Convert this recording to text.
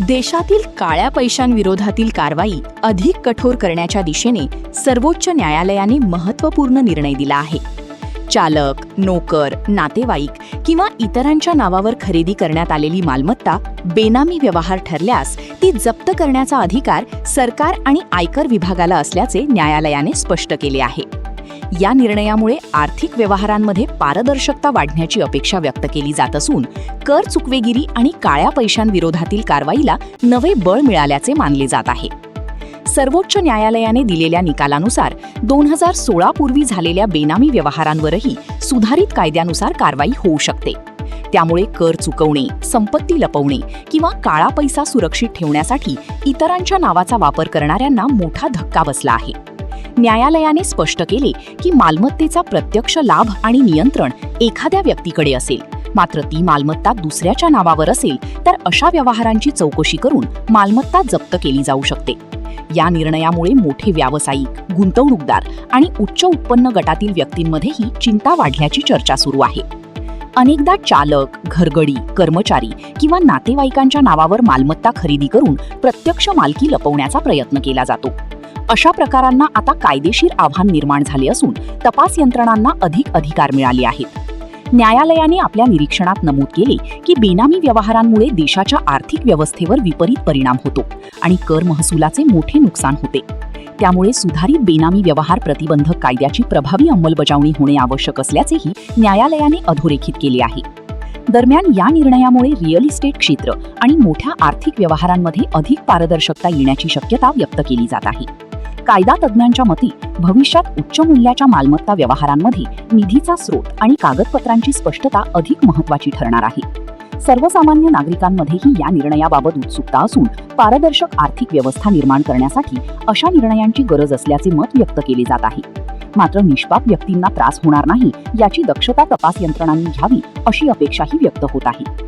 देशातील काळ्या पैशांविरोधातील कारवाई अधिक कठोर करण्याच्या दिशेने सर्वोच्च न्यायालयाने महत्त्वपूर्ण निर्णय दिला आहे. चालक, नोकर, नातेवाईक किंवा इतरांच्या नावावर खरेदी करण्यात आलेली मालमत्ता बेनामी व्यवहार ठरल्यास ती जप्त करण्याचा अधिकार सरकार आणि आयकर विभागाला असल्याचे न्यायालयाने स्पष्ट केले आहे. या निर्णयामुळे आर्थिक व्यवहारांमध्ये पारदर्शकता वाढण्याची अपेक्षा व्यक्त केली जात असून कर चुकवेगिरी आणि काळ्या पैशांविरोधातील कारवाईला नवे बळ मिळाल्याचे मानले जात आहे. सर्वोच्च न्यायालयाने दिलेल्या निकालानुसार 2016 पूर्वी झालेल्या बेनामी व्यवहारांवरही सुधारित कायद्यानुसार कारवाई होऊ शकते. त्यामुळे कर चुकवणे, संपत्ती लपवणे किंवा काळा पैसा सुरक्षित ठेवण्यासाठी इतरांच्या नावाचा वापर करणाऱ्यांना मोठा धक्का बसला आहे. न्यायालयाने स्पष्ट केले की मालमत्तेचा प्रत्यक्ष लाभ आणि नियंत्रण एखाद्या व्यक्तीकडे असेल, मात्र ती मालमत्ता दुसऱ्याच्या नावावर असेल तर अशा व्यवहारांची चौकशी करून मालमत्ता जप्त केली जाऊ शकते. या निर्णयामुळे मोठे व्यावसायिक, गुंतवणूकदार आणि उच्च उत्पन्न गटातील व्यक्तींमध्येही चिंता वाढल्याची चर्चा सुरू आहे. अनेकदा चालक, घरगडी, कर्मचारी किंवा नातेवाईकांच्या नावावर मालमत्ता खरेदी करून प्रत्यक्ष मालकी लपवण्याचा प्रयत्न केला जातो. अशा प्रकारांना आता कायदेशीर आव्हान निर्माण झाले असून तपास यंत्रणांना अधिक अधिकार मिळाले आहेत. न्यायालयाने आपल्या निरीक्षणात नमूद केले की बेनामी व्यवहारांमुळे देशाच्या आर्थिक व्यवस्थेवर विपरीत परिणाम होतो आणि कर महसुलाचे मोठे नुकसान होते. त्यामुळे सुधारित बेनामी व्यवहार प्रतिबंधक कायद्याची प्रभावी अंमलबजावणी होणे आवश्यक असल्याचेही न्यायालयाने अधोरेखित केले आहे. दरम्यान या निर्णयामुळे रिअल इस्टेट क्षेत्र आणि मोठ्या आर्थिक व्यवहारांमध्ये अधिक पारदर्शकता येण्याची शक्यता व्यक्त केली जात आहे. कायदा तज्ज्ञांच्या मते भविष्यात उच्च मूल्याच्या मालमत्ता व्यवहारांमध्ये निधीचा स्रोत आणि कागदपत्रांची स्पष्टता अधिक महत्त्वाची ठरणार आहे. सर्वसामान्य नागरिकांमध्येही या निर्णयाबाबत उत्सुकता असून पारदर्शक आर्थिक व्यवस्था निर्माण करण्यासाठी अशा निर्णयांची गरज असल्याचे मत व्यक्त केले जात आहे. मात्र निष्पाप व्यक्तींना त्रास होणार नाही याची दक्षता तपास यंत्रणांनी घ्यावी अशी अपेक्षाही व्यक्त होत आहे.